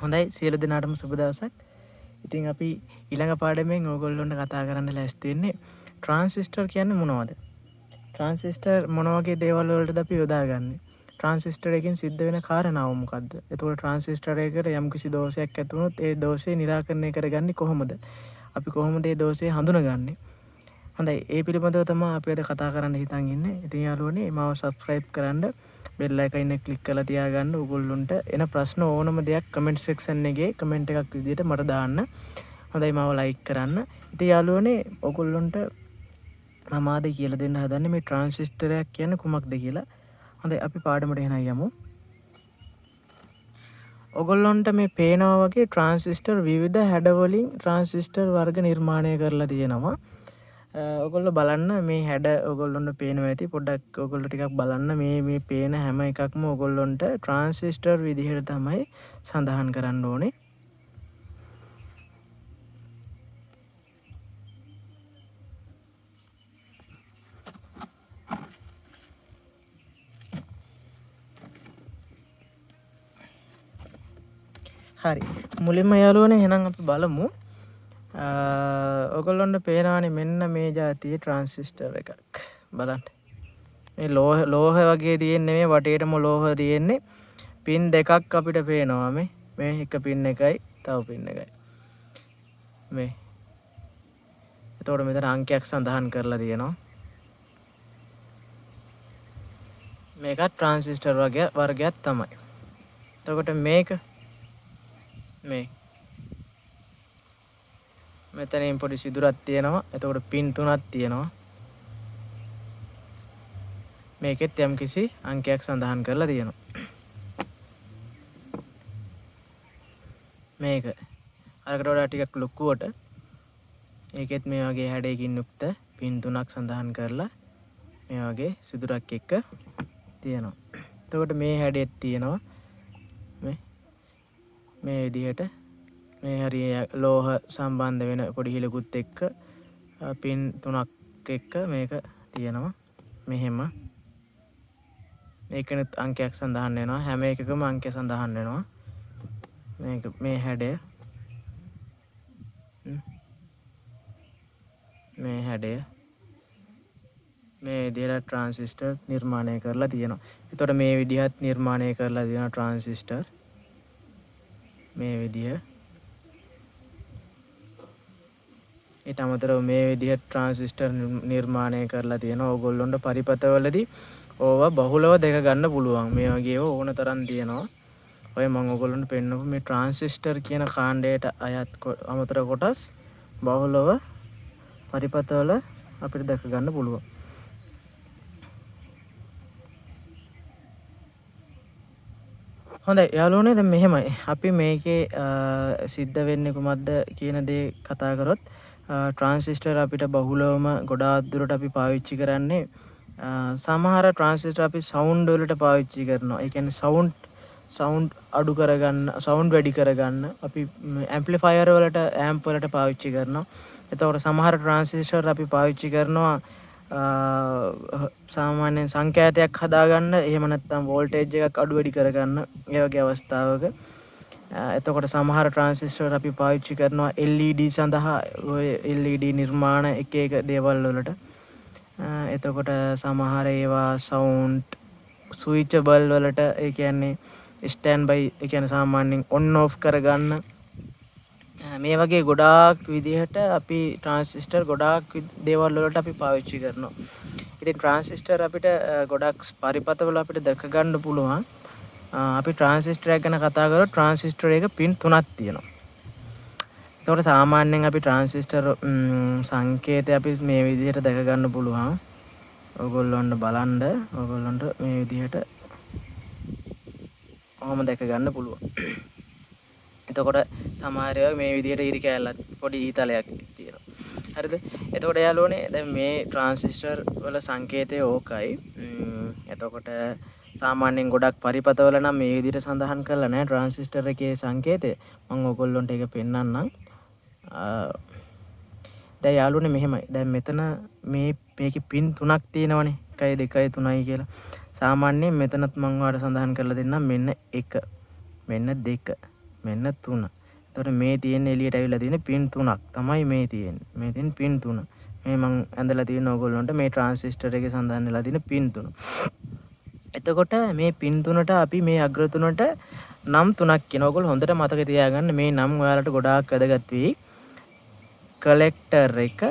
හොඳයි සියලු දෙනාටම සුබ දවසක්. ඉතින් අපි ඊළඟ පාඩමෙන් ඕගොල්ලොන්ට කතා කරන්න ලෑස්ති වෙන්නේ ට්‍රාන්සිස්ටර් කියන්නේ මොනවද? ට්‍රාන්සිස්ටර් මොන වගේ දේවල් වලටද අපි යොදාගන්නේ? ට්‍රාන්සිස්ටර් එකෙන් සිද්ධ වෙන කාරණාව මොකද්ද? එතකොට ට්‍රාන්සිස්ටර් එකකට යම්කිසි දෝෂයක් ඇති වුණොත් ඒ දෝෂය निराකරණය කරගන්නේ කොහොමද? අපි කොහොමද ඒ දෝෂය හඳුනගන්නේ? හොඳයි ඒ පිළිබඳව තමයි අපි අද කතා කරන්න හිතන් ඉන්නේ. ඉතින් යාළුවනේ මාව subscribe කරන්න බෙල් අයිකන් එක ක්ලික් කරලා තියාගන්න. ඕගොල්ලොන්ට එන ප්‍රශ්න ඕනම දෙයක් කමෙන්ට් සෙක්ෂන් එකේ කමෙන්ට් එකක් විදිහට මට දාන්න. හොඳයි මාව ලයික් කරන්න. ඉතින් යාළුවනේ ඕගොල්ලොන්ට මම ආද කියලා දෙන්න හදන්නේ මේ ට්‍රාන්සිස්ටරයක් කියන්නේ කුමක්ද කියලා. හොඳයි අපි පාඩමට එහෙනම් යමු. ඔගොල්ලොන්ට මේ පේනවා වගේ ට්‍රාන්සිස්ටර් විවිධ හැඩවලින් ට්‍රාන්සිස්ටර් වර්ග නිර්මාණය කරලා තියෙනවා. ඔගොල්ලෝ බලන්න මේ හැඩ ඔගොල්ලොන්ට පේනවා ඇති. පොඩ්ඩක් ඔගොල්ලෝ ටිකක් බලන්න මේ පේන හැම එකක්ම ඔගොල්ලොන්ට ට්‍රාන්සිස්ටර් විදිහට තමයි සඳහන් කරන්න ඕනේ. හරි මුලින්ම යාළුවනේ එහෙනම් අපි බලමු. ඔගොල්ලොන්ට පේනවානේ මෙන්න මේ જાතියේ ට්‍රාන්සිස්ටර් එකක්. බලන්න. මේ ලෝහ වගේ තියෙන්නේ මේ වටේටම ලෝහ තියෙන්නේ. පින් දෙකක් අපිට පේනවා මේ එක පින් එකයි තව පින් එකයි. මේ. එතකොට මෙතන අංකයක් සඳහන් කරලා තියෙනවා. මේකත් ට්‍රාන්සිස්ටර් වර්ගයක් තමයි. එතකොට මේක මේ මෙතනින් පොඩි සිදුරක් තියෙනවා. එතකොට පින් 3ක් තියෙනවා. මේකෙත් යම්කිසි අංකයක් සඳහන් කරලා තියෙනවා. මේක අරකට වඩා ටිකක් ලොකුවට ඒකෙත් මේ වගේ හැඩයකින් යුක්ත පින් 3ක් සඳහන් කරලා මේ වගේ සිදුරක් එක්ක තියෙනවා. එතකොට මේ හැඩෙත් තියෙනවා. මේ විදිහට මේ හරිය ලෝහ සම්බන්ධ වෙන පොඩි හිලකුත් එක්ක පින් 3ක් එක්ක මේක තියෙනවා. මෙහෙම මේකෙනුත් අංකයක් සඳහන් වෙනවා. හැම එකකම අංකය සඳහන් වෙනවා. මේක මේ හැඩය මේ විදිහට ට්‍රාන්සිස්ටර් නිර්මාණය කරලා තියෙනවා. එතකොට මේ විදිහත් නිර්මාණය කරලා තියෙනවා ට්‍රාන්සිස්ටර්. මේ විදිහ ඊට අමතරව මේ විදිහට ට්‍රාන්සිස්ටර් නිර්මාණය කරලා තියෙනවා. ඕගොල්ලොන්ට පරිපථවලදී ඕවා බහුලව දැක ගන්න පුළුවන්. මේ වගේ ඒවා ඕන තරම් තියෙනවා. ඔය මම ඕගොල්ලොන්ට පෙන්නපු මේ ට්‍රාන්සිස්ටර් කියන කාණ්ඩයට අයත් අමතර කොටස් බහුලව පරිපථවල අපිට දැක ගන්න පුළුවන්. හොඳයි යාළුවනේ දැන් මෙහෙමයි. අපි මේකේ සිද්ධ වෙන්නේ කුමක්ද කියන දේ කතා කරොත් ට්‍රාන්සිස්ටර් අපිට බහුලවම ගොඩාක් දුරට අපි පාවිච්චි කරන්නේ සමහර ට්‍රාන්සිස්ටර් අපි සවුන්ඩ් වලට පාවිච්චි කරනවා. ඒ කියන්නේ සවුන්ඩ් අඩු කරගන්න, සවුන්ඩ් වැඩි කරගන්න අපි ඇම්ප්ලිෆයර් වලට ඇම්ප් වලට පාවිච්චි කරනවා. එතකොට සමහර ට්‍රාන්සිස්ටර් අපි පාවිච්චි කරනවා සාමාන්‍යයෙන් සංකේතයක් හදාගන්න. එහෙම නැත්නම් වෝල්ටේජ් එකක් අඩු වැඩි කරගන්න. ඒ වගේ අවස්ථාවක එතකොට සමහර ට්‍රාන්සිස්ටර් අපි පාවිච්චි කරනවා LED සඳහා. ඔය LED නිර්මාණ එක දේවල් වලට. එතකොට සමහර ඒවා සවුන්ඩ් ස්විචබල් වලට, ඒ කියන්නේ ස්ටෑන්ඩ් බයි, ඒ කියන්නේ සාමාන්‍යයෙන් ඔන් ඔෆ් කරගන්න. මේ වගේ ගොඩාක් විදිහට අපි ට්‍රාන්සිස්ටර් ගොඩාක් දේවල් වලට අපි පාවිච්චි කරනවා. ඉතින් ට්‍රාන්සිස්ටර් අපිට ගොඩක් පරිපථවල අපිට දැක ගන්න පුළුවන්. අපි ට්‍රාන්සිස්ටර් එක ගැන කතා කරොත් ට්‍රාන්සිස්ටර් එක පින් 3ක් තියෙනවා. එතකොට සාමාන්‍යයෙන් අපි ට්‍රාන්සිස්ටර් සංකේතය අපි මේ විදිහට දැක ගන්න පුළුවන්. ඔයගොල්ලොන්ට බලන්න ඔයගොල්ලොන්ට මේ විදිහට ඔහොම දැක ගන්න පුළුවන්. එතකොට සමහර ඒවා මේ විදිහට ඉරි කැලක් පොඩි ඊතලයක් තියෙනවා. හරිද? එතකොට යාළුවනේ දැන් මේ ට්‍රාන්සිස්ටර් වල සංකේතය ඕකයි. එතකොට සාමාන්‍යයෙන් ගොඩක් පරිපථවල නම් මේ විදිහට සඳහන් කරලා නැහැ ට්‍රාන්සිස්ටර් එකේ සංකේතය. මම ඔයගොල්ලොන්ට ඒක පෙන්නන්නම්. දැන් යාළුවනේ මෙහෙමයි. දැන් මෙතන මේකේ පින් 3ක් තියෙනවනේ. 1 2 3යි කියලා. සාමාන්‍යයෙන් මෙතනත් මම ඔයාලට සඳහන් කරලා දෙන්නම්. මෙන්න 1 මෙන්න 2 මෙන්න 3. එතකොට මේ තියෙන එළියට ඇවිල්ලා තියෙන පින් 3ක් තමයි මේ තියෙන්නේ. මේ තියෙන පින් 3. මේ මං ඇඳලා තියෙන ඕගොල්ලන්ට මේ ට්‍රාන්සිස්ටර් එකේ සඳහන් වෙලා තියෙන පින් 3. එතකොට මේ පින් 3ට අපි මේ අග්‍ර 3ට නම් 3ක් කියන. ඕගොල්ලෝ හොඳට මතක තියාගන්න මේ නම් ඔයාලට ගොඩාක් වැදගත් වෙයි. කලෙක්ටර් එක,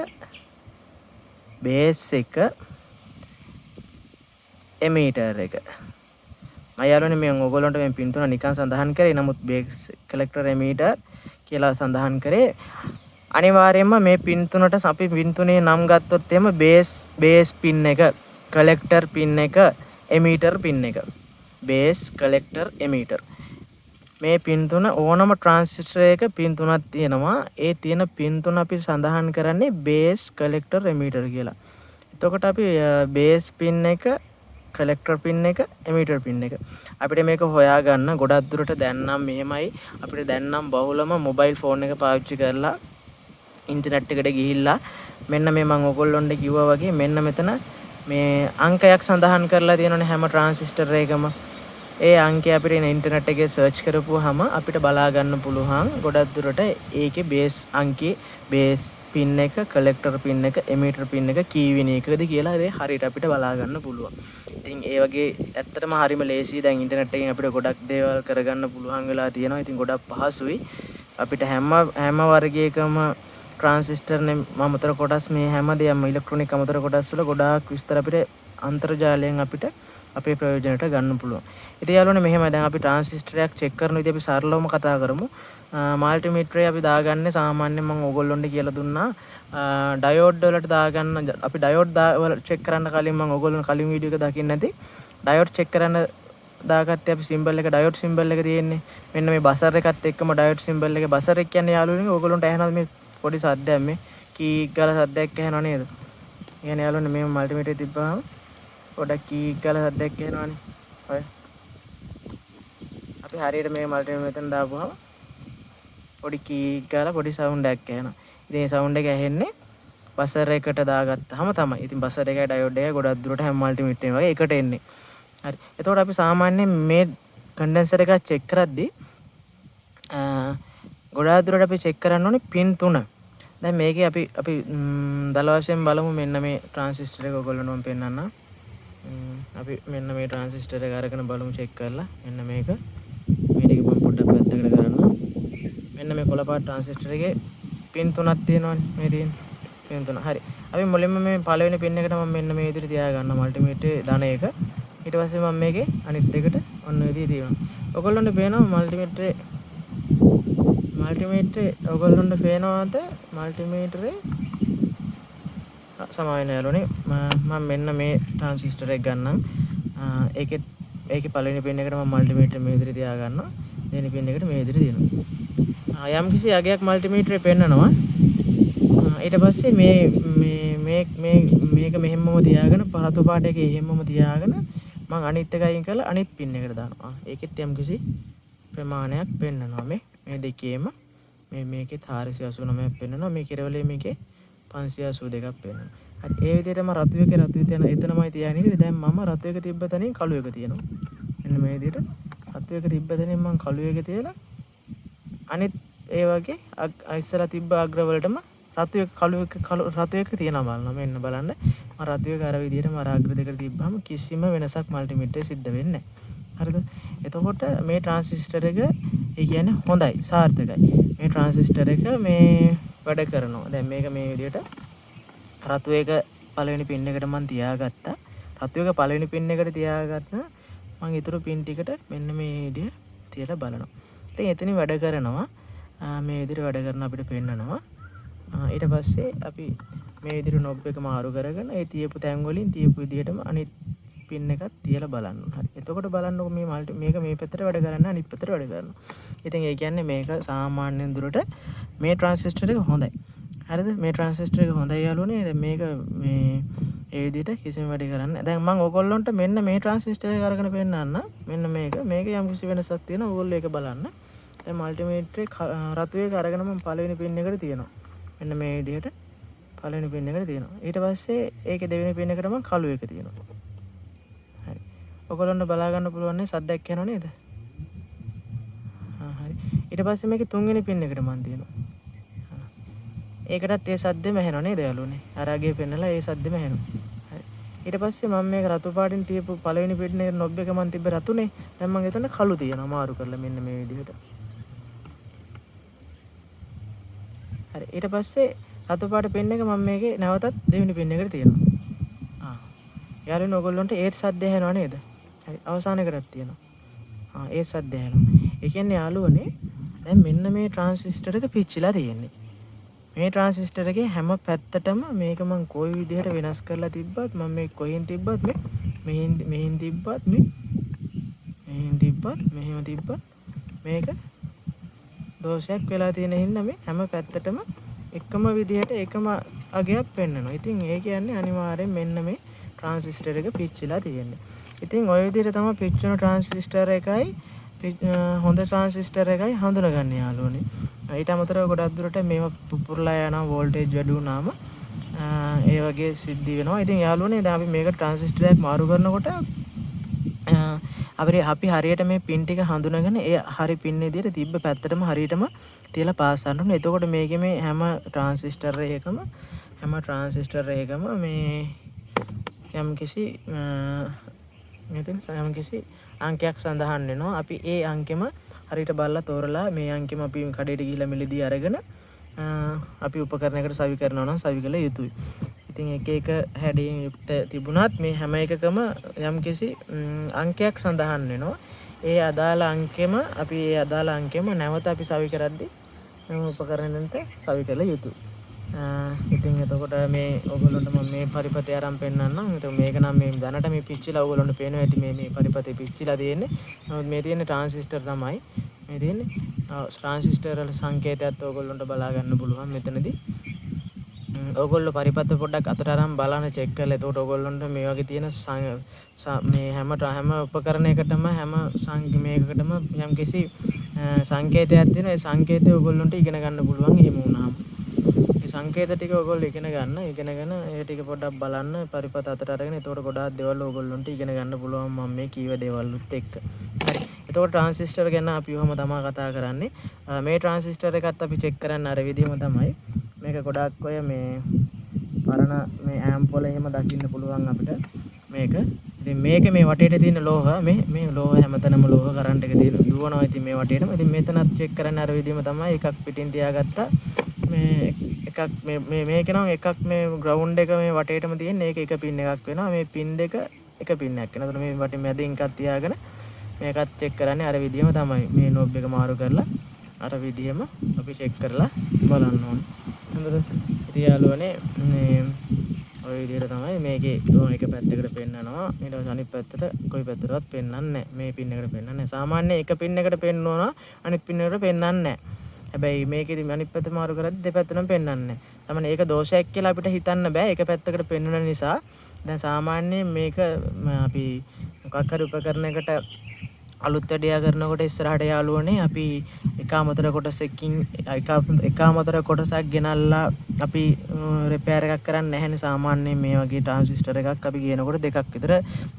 බේස් එක, එමීටර් එක. මම යාළුවනේ මේ ඕගොල්ලන්ට මේ පින් 3 නිකන් සඳහන් කරේ. නමුත් බේස්, කලෙක්ටර්, එමීටර් කියලා සඳහන් කරේ. අනිවාර්යයෙන්ම මේ පින් 3ට අපි පින් 3 නම් ගත්තොත් එහෙම බේස් පින් එක, කලෙක්ටර් පින් එක, එමීටර් පින් එක. Base, collector, emitter. මේ පින් 3 ඕනම ට්‍රාන්සිස්ටර් එක පින් 3ක් තියෙනවා. ඒ තියෙන පින් 3 අපි සඳහන් කරන්නේ බේස්, කලෙක්ටර්, එමීටර් කියලා. එතකොට අපි බේස් පින් එක, කලෙක්ටර් පින් එක, එමීටර් පින් එක අපිට මේක හොයාගන්න ගොඩක් දුරට දැන් නම් මෙහෙමයි. අපිට දැන් නම් බහුලම මොබයිල් ෆෝන් එක පාවිච්චි කරලා ඉන්ටර්නෙට් එකට ගිහිල්ලා මෙන්න මේ මම ඔයගොල්ලොන්ට කිව්වා වගේ මෙන්න මෙතන මේ අංකයක් සඳහන් කරලා තියෙනවනේ හැම ට්‍රාන්සිස්ටර් එකම. ඒ අංකය අපිට ඉන්ටර්නෙට් එකේ සර්ච් කරපුවාම අපිට බලා ගන්න පුළුවන් ගොඩක් දුරට ඒකේ බේස් අංකේ බේස් පින් එක, කලෙක්ටර් පින් එක, එමීටර් පින් එක කී වෙන එකද කියලා ඒ හරියට අපිට බලා ගන්න පුළුවන්. ඉතින් ඒ වගේ ඇත්තටම හරිම ලේසියි. දැන් ඉන්ටර්නෙට් එකෙන් අපිට ගොඩක් දේවල් කරගන්න පුළුවන් වෙලා තියෙනවා. ඉතින් ගොඩක් පහසුයි. අපිට හැම වර්ගයකම ට්‍රාන්සිස්ටර්නේ අමතර කොටස් මේ හැම දෙයක්ම ඉලෙක්ට්‍රොනික අමතර කොටස් වල ගොඩාක් විස්තර අපිට අන්තර්ජාලයෙන් අපිට අපේ ප්‍රයෝජනට ගන්න පුළුවන්. ඉතින් යාළුවනේ මෙහෙමයි. දැන් අපි ට්‍රාන්සිස්ටරයක් චෙක් කරන විදිහ අපි සරලවම කතා කරමු. මල්ටිමීටරේ අපි දාගන්නේ සාමාන්‍යයෙන් මම ඕගොල්ලොන්ට කියලා දුන්නා ඩයෝඩ් වලට දාගන්න. අපි ඩයෝඩ් වල චෙක් කරන්න කලින් මම ඕගොල්ලොන්ට කලින් වීඩියෝ එක දකින්න නැති ඩයෝඩ් චෙක් කරන්න දාගත්තේ අපි සිම්බල් එක ඩයෝඩ් සිම්බල් එක තියෙන්නේ. මෙන්න මේ බසර් එකත් එක්කම ඩයෝඩ් සිම්බල් එක. බසර් එක කියන්නේ යාළුවනේ ඕගොල්ලොන්ට ඇහෙනවද මේ පොඩි සද්දයක් මේ කීක් ගාලා සද්දයක් ඇහෙනව නේද? කියන්නේ යාළුවනේ මේ මල්ටිමීටරේ තිබ්බහම පොඩක් කීක් ගාලා සද්දයක් ඇහෙනවනේ. ඔය අපි හරියට මේ මල්ටිමීටර මෙතන දාපුවම පොඩි කීක් ගාලා පොඩි සවුන්ඩ් එකක් ඇහෙනවා. ඉතින් මේ සවුන්ඩ් එක ඇහෙන්නේ බසර් එකට දාගත්තාම තමයි. ඉතින් බසර් එකයි ඩයෝඩ් එකයි ගොඩක් දුරට හැම මල්ටිමීටරේම වගේ එකට එන්නේ. හරි. එතකොට අපි සාමාන්‍යයෙන් මේ කන්ඩෙන්සර් එක චෙක් කරද්දී ගොඩාක් දුරට අපි චෙක් කරන්න ඕනේ පින් 3. දැන් මේකේ අපි දල වශයෙන් බලමු. මෙන්න මේ ට්‍රාන්සිස්ටර් එක ඔයගොල්ලන්ට මම පෙන්නන්නම්. අපි මෙන්න මේ ට්‍රාන්සිස්ටර් එක අරගෙන බලමු චෙක් කරලා. මෙන්න මේක මේ ටික මම පොඩ්ඩක් පැත්තකට කරන්නම්. මෙන්න මේ කොළපාට ට්‍රාන්සිස්ටර් එකේ පින් 3ක් තියෙනවනේ. මේ තියෙන පින් 3. හරි. අපි මුලින්ම මේ පළවෙනි පින් එකට මම මෙන්න මේ විදිහට තියාගන්න මල්ටිමීටරේ ධන එක. ඊට පස්සේ මම මේකේ අනිත් දෙකට ඔන්න ඔය විදිහට තියනවා. ඔයගොල්ලන්ට පේනවා මල්ටිමීටරේ ඔයගොල්ලන්ට පේනවාද මල්ටිමීටරේ සමාවෙන්න යාළුවනේ. මම මෙන්න මේ ට්‍රාන්සිස්ටර් එක ගන්නම්. ඒකේ පළවෙනි පින් එකට මම මල්ටිමීටර් මේ විදිහට තියාගන්නවා. දෙවෙනි පින් එකට මේ විදිහට දෙනවා. යම් කිසි අගයක් මල්ටිමීටරේ පෙන්නනවා. ඊට පස්සේ මේක මෙහෙමම තියාගෙන පරතු පාට එකේ එහෙමම තියාගෙන මම අනිත් එක අයින් කරලා අනිත් පින් එකට දානවා. ඒකෙත් යම් කිසි ප්‍රමාණයක් පෙන්නනවා. මේ දෙකේම මේකෙත් 489ක් පෙන්නනවා. මේ කෙරවලේ මේකේ 582ක් පෙන්නනවා. හරි. ඒ විදිහටම රතු එක යන එතනමයි තියන්නේ. දැන් මම රතු එක තිබ්බ තැනින් කළු එක තියෙනවා. මෙන්න මේ විදිහට රතු එක තිබ්බ තැනින් මම කළු එක තියලා අනිත් ඒ වගේ ඉස්සලා තිබ්බ අග්‍රවලටම රතු එක තියෙනවා බලන්න. මෙන්න බලන්න. මම රතු එක අර විදිහටම අර අග්‍ර දෙකට තිබ්බම කිසිම වෙනසක් මල්ටිමීටරේ සිද්ධ වෙන්නේ නැහැ. හරිද? එතකොට මේ ට්‍රාන්සිස්ටර් එක ඒ කියන්නේ හොඳයි, සාර්ථකයි. මේ ට්‍රාන්සිස්ටර් එක මේ වැඩ කරනවා. දැන් මේක මේ විදිහට රතු එක පළවෙනි පින් එකට මම තියාගත්තා. රතු එක පළවෙනි පින් එකට තියාගත්තා. මම ඊටු පින් ටිකට මෙන්න මේ විදිහ තියලා බලනවා. ඉතින් එතනින් වැඩ කරනවා. මේ විදිහට වැඩ කරන අපිට පෙන්නනවා. ඊට පස්සේ අපි මේ විදිහට නොබ් එක මාරු කරගෙන ඒ තියපු තැන් වලින් තියපු විදිහටම අනිත් පින් එකක් තියලා බලන්න. හරි. එතකොට බලන්නකො මේක මේ පැත්තට වැඩ කරන්න අනිත් පැත්තට වැඩ කරනවා. ඉතින් ඒ කියන්නේ මේක සාමාන්‍යයෙන් දුරට මේ ට්‍රාන්සිස්ටර් එක හොඳයි. හරිද? මේ ට්‍රාන්සිස්ටර් එක හොඳයි යාළුවනේ. දැන් මේක මේ ඒ විදිහට කිසිම වැඩ කරන්නේ නැහැ. දැන් මම ඔයගොල්ලන්ට මෙන්න මේ ට්‍රාන්සිස්ටර් එක අරගෙන පෙන්නන්න. මෙන්න මේක යම් කිසි වෙනසක් තියෙනවා. ඔයගොල්ලෝ ඒක බලන්න. දැන් මල්ටිමීටරේ රතු එක අරගෙන මම පළවෙනි පින් එකට තියෙනවා. මෙන්න මේ විදිහට පළවෙනි පින් එකට තියෙනවා. ඊට පස්සේ ඒකේ දෙවෙනි පින් එකට මම කළු එක තියෙනවා. හරි. ඔයගොල්ලන්ට බලා ගන්න පුළුවන් නේ සද්දයක් එනවා නේද? හරි. ඊට පස්සේ මේකේ තුන්වෙනි පින් එකට මන් තියෙනවා. ඒකටත් ඒ සද්දෙම ඇහෙනව නේද යාළුවනේ? අර අගේ පෙන්නලා ඒ සද්දෙම ඇහෙනවා. හරි. ඊට පස්සේ මම මේක රතු පාටින් තියපු පළවෙනි පින් එකේ නොබ් එක මන් තිබ්බ රතුනේ. දැන් මම එතන කළු තියනවා මාරු කරලා මෙන්න මේ විදිහට. හරි. ඊට පස්සේ රතු පාට පින් එක මම මේකේ නැවතත් දෙවෙනි පින් එකට තියනවා. යාළුවනේ ඔයගොල්ලන්ට ඒත් සද්ද ඇහෙනව නේද? හරි. අවසාන එකටත් තියෙනවා. ඒත් සද්ද ඇහෙනවා. ඒ කියන්නේ යාළුවනේ දැන් මෙන්න මේ ට්‍රාන්සිස්ටර් එක පිච්චිලා තියෙන්නේ. මේ ට්‍රාන්සිස්ටර් එකේ හැම පැත්තටම මේක මම කොයි විදිහට වෙනස් කරලා තිබ්බත් මම මේ කොහෙන් තිබ්බත් මෙහෙන් තිබ්බත් මෙහෙන් තිබ්බත් මෙහෙම තිබ්බත් මේක දෝෂයක් වෙලා තියෙන හින්දා මේ හැම පැත්තටම එකම විදිහට එකම අගයක් පෙන්වනවා. ඉතින් ඒ කියන්නේ අනිවාර්යෙන් මෙන්න මේ ට්‍රාන්සිස්ටර් එක පිච්චිලා තියෙන්නේ. ඉතින් ওই විදිහට තමයි පිච්චුණු ට්‍රාන්සිස්ටර් එකයි හොඳ ට්‍රාන්සිස්ටර් එකයි හඳුනගන්නේ යාළුවනේ. ඊට අමතරව ගොඩක් දුරට මේවා පුපුරලා යනවා වෝල්ටේජ් වැඩි වුණාම ඒ වගේ සිද්ධ වෙනවා. ඉතින් යාළුවනේ දැන් අපි මේක ට්‍රාන්සිස්ටර් එකක් මාරු කරනකොට අපි හරියට මේ පින් ටික හඳුනගෙන ඒ හරි පින් විදිහට තිබ්බ පැත්තටම හරියටම තියලා පාස් කරන්න ඕනේ. එතකොට මේකේ මේ හැම ට්‍රාන්සිස්ටර් එකකම මේ යම්කිසි අංකයක් සඳහන් වෙනවා. අපි ඒ අංකෙම හරියට බලලා තෝරලා මේ අංකෙම අපි කඩේට ගිහිල්ලා මිලදී අරගෙන අපි උපකරණයකට සවි කරනවා නම් සවි කළ යුතුයි. ඉතින් එක එක හැඩයෙන් යුක්ත තිබුණත් මේ හැම එකකම යම්කිසි අංකයක් සඳහන් වෙනවා. ඒ අදාළ අංකෙම නැවත අපි සවි කරද්දී උපකරණයට සවි කළ යුතුයි. ඉතින් එතකොට මේ ඔයගොල්ලන්ට මම මේ පරිපතය අරන් පෙන්නන්නම්. එතකොට මේක නම් මේ දැනට මේ පිච්චිලා ඔයගොල්ලන්ට පේනවා ඇති මේ පරිපතේ පිච්චිලා තියෙන්නේ. නමුත් මේ තියෙන්නේ ට්‍රාන්සිස්ටර් තමයි. මේ තියෙන්නේ ට්‍රාන්සිස්ටර් වල සංකේතයත් ඔයගොල්ලන්ට බලා ගන්න පුළුවන් මෙතනදී. ඔයගොල්ලෝ පරිපත පොඩ්ඩක් අතට අරන් බලන්න චෙක් කරලා එතකොට ඔයගොල්ලන්ට මේ වගේ තියෙන මේ හැම උපකරණයකටම මේකකටම යම්කිසි සංකේතයක් තියෙනවා. ඒ සංකේතය ඔයගොල්ලන්ට ඉගෙන ගන්න පුළුවන් එහෙම වුණාම. සංකේත ටික ඔයගොල්ලෝ ඉගෙනගෙන ඒ ටික පොඩ්ඩක් බලන්න පරිපත අතට අරගෙන එතකොට ගොඩාක් දේවල් ඔයගොල්ලන්ට ඉගෙන ගන්න පුළුවන් මම මේ කීව දේවල්ුත් එක්ක. හරි. එතකොට ට්‍රාන්සිස්ටර් ගැන අපි ඔහම තමයි කතා කරන්නේ. මේ ට්‍රාන්සිස්ටර් එකත් අපි චෙක් කරන්න අර විදිහම තමයි. මේක ගොඩාක් ඔය මේ පරණ මේ ඇම්ප් වල එහෙම දකින්න පුළුවන් අපිට මේක. ඉතින් මේක මේ වටේට තියෙන ලෝහ මේ ලෝහ හැමතැනම ලෝහ කරන්ට් එක තියෙන දුවනවා. ඉතින් මේ වටේටම. ඉතින් මෙතනත් චෙක් කරන්න අර විදිහම තමයි එකක් පිටින් තියාගත්තා. මේ එකක් මේක නම් එකක් මේ ග්‍රවුන්ඩ් එක මේ වටේටම තියෙන ඒක එක පින් එකක් වෙනවා. මේ පින් දෙක එක පින් එකක් වෙනවා. එතකොට මේ වටේ මැදින් එකක් තියාගෙන මේකත් චෙක් කරන්නේ අර විදිහම තමයි. මේ නොබ් එක මාරු කරලා අර විදිහම අපි චෙක් කරලා බලන්න ඕනේ. හරිද? ඉතින් යාළුවනේ මේ ඔය විදිහට තමයි මේකේ එක පැත්තකට පෙන්නනවා. ඊට පස්සේ අනිත් පැත්තට කොයි පැත්තටවත් පෙන්නන්නේ නැහැ. මේ පින් එකට පෙන්නන්නේ නැහැ. සාමාන්‍ය එක පින් එකට පෙන්නනවා අනිත් පින් එකට පෙන්නන්නේ නැහැ. හැබැයි මේකෙදි අනිත් පැත්ත මාරු කරද්දි දෙපැත්තටම පෙන්වන්නේ නැහැ. සමහර ඒක දෝෂයක් කියලා අපිට හිතන්න බෑ. එක පැත්තකට පෙන්වන නිසා දැන් සාමාන්‍යයෙන් මේක අපි මොකක් හරි උපකරණයකට අලුත් වැඩියා කරනකොට ඉස්සරහට යාළුවනේ අපි එකාමතර කොටසක් ගෙනල්ලා අපි රිපෙයාර් එකක් කරන්නේ නැහැනේ. සාමාන්‍යයෙන් මේ වගේ ට්‍රාන්සිස්ටර් එකක් අපි ගේනකොට දෙකක් විතර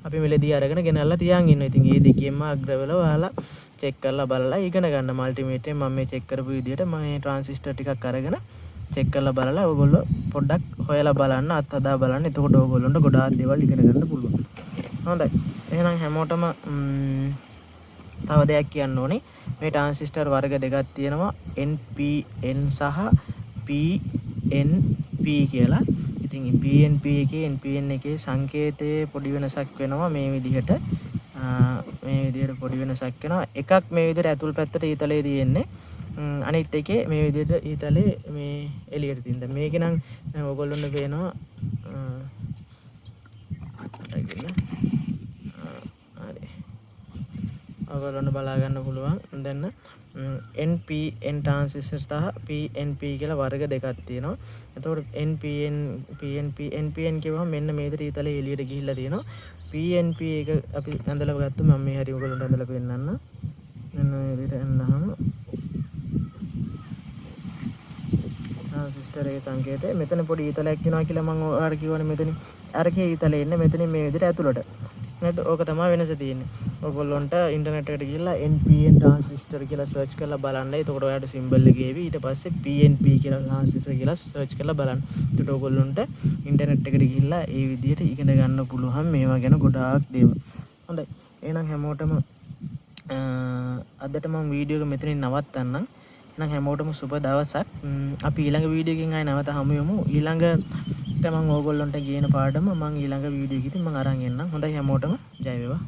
අපි මිලදී අරගෙන ගෙනල්ලා තියන් ඉන්නවා. ඉතින් මේ දෙකෙන්ම අග්‍රවල ඔයාලා චෙක් කරලා බලලා ඉගෙන ගන්න. මල්ටිමීටරේ මම මේ චෙක් කරපු විදිහට මම මේ ට්‍රාන්සිස්ටර් ටිකක් අරගෙන චෙක් කරලා බලලා ඔයගොල්ලෝ පොඩ්ඩක් හොයලා බලන්න අත්හදා බලන්න. එතකොට ඔයගොල්ලන්ට ගොඩාක් දේවල් ඉගෙන ගන්න පුළුවන්. හොඳයි. එහෙනම් හැමෝටම තව දෙයක් කියන්න ඕනේ. මේ ට්‍රාන්සිස්ටර් වර්ග දෙකක් තියෙනවා. NPN සහ PNP කියලා. ඉතින් PNP එකේ NPN එකේ සංකේතයේ පොඩි වෙනසක් වෙනවා මේ විදිහට. පොඩි වෙනසක් වෙනවා. එකක් මේ විදිහට ඇතුල් පැත්තට ඊතලයේ තියෙන්නේ. අනිත් එකේ මේ විදිහට ඊතලේ මේ එළියට තියෙන. මේක නම් දැන් ඔයගොල්ලොන්ට පේනවා හරි. ඔයගොල්ලොන්ට බලා ගන්න පුළුවන්. දැන් NPN ට්‍රාන්සිස්ටර් සහ PNP කියලා වර්ග දෙකක් තියෙනවා. එතකොට NPN කියවම මෙන්න මේ විදිහට ඊතලේ එළියට ගිහිල්ලා තියෙනවා. PNP එක අපි ඇඳලා ගත්තා. මම මේ හැටි ඔයගොල්ලන්ට ඇඳලා පෙන්නන්න. මෙන්න මේ විදිහට ඇඳනහම ට්‍රාන්සිස්ටර් එකේ සංකේතය මෙතන පොඩි ඊතලයක් වෙනවා කියලා මම ඔයාලට කිව්වනේ මෙතන. අරකේ ඊතලේ ඉන්නේ මෙතනින් මේ විදිහට ඇතුළට. නේද? ඕක තමයි වෙනස තියෙන්නේ. ඔයගොල්ලන්ට ඉන්ටර්නෙට් එකට ගිහලා NPN transistor කියලා search කරලා බලන්න. එතකොට ඔයාලට symbol එක එවි. ඊට පස්සේ PNP කියලා transistor කියලා search කරලා බලන්න. එතකොට ඔයගොල්ලන්ට ඉන්ටර්නෙට් එකට ගිහලා ඒ විදිහට ඉගෙන ගන්න පුළුවන් මේවා ගැන ගොඩාක් දේවල්. හොඳයි. එහෙනම් හැමෝටම අදට මම වීඩියෝ එක මෙතනින් නවත්තන්නම්. එහෙනම් හැමෝටම සුබ දවසක්. අපි ඊළඟ වීඩියෝ එකකින් ආයෙ නැවත හමු වෙමු. ඊළඟට මම ඕගොල්ලන්ට කියන පාඩම මම ඊළඟ වීඩියෝ එකකින් මම අරන් එන්නම්. හොඳයි හැමෝටම ජය වේවා.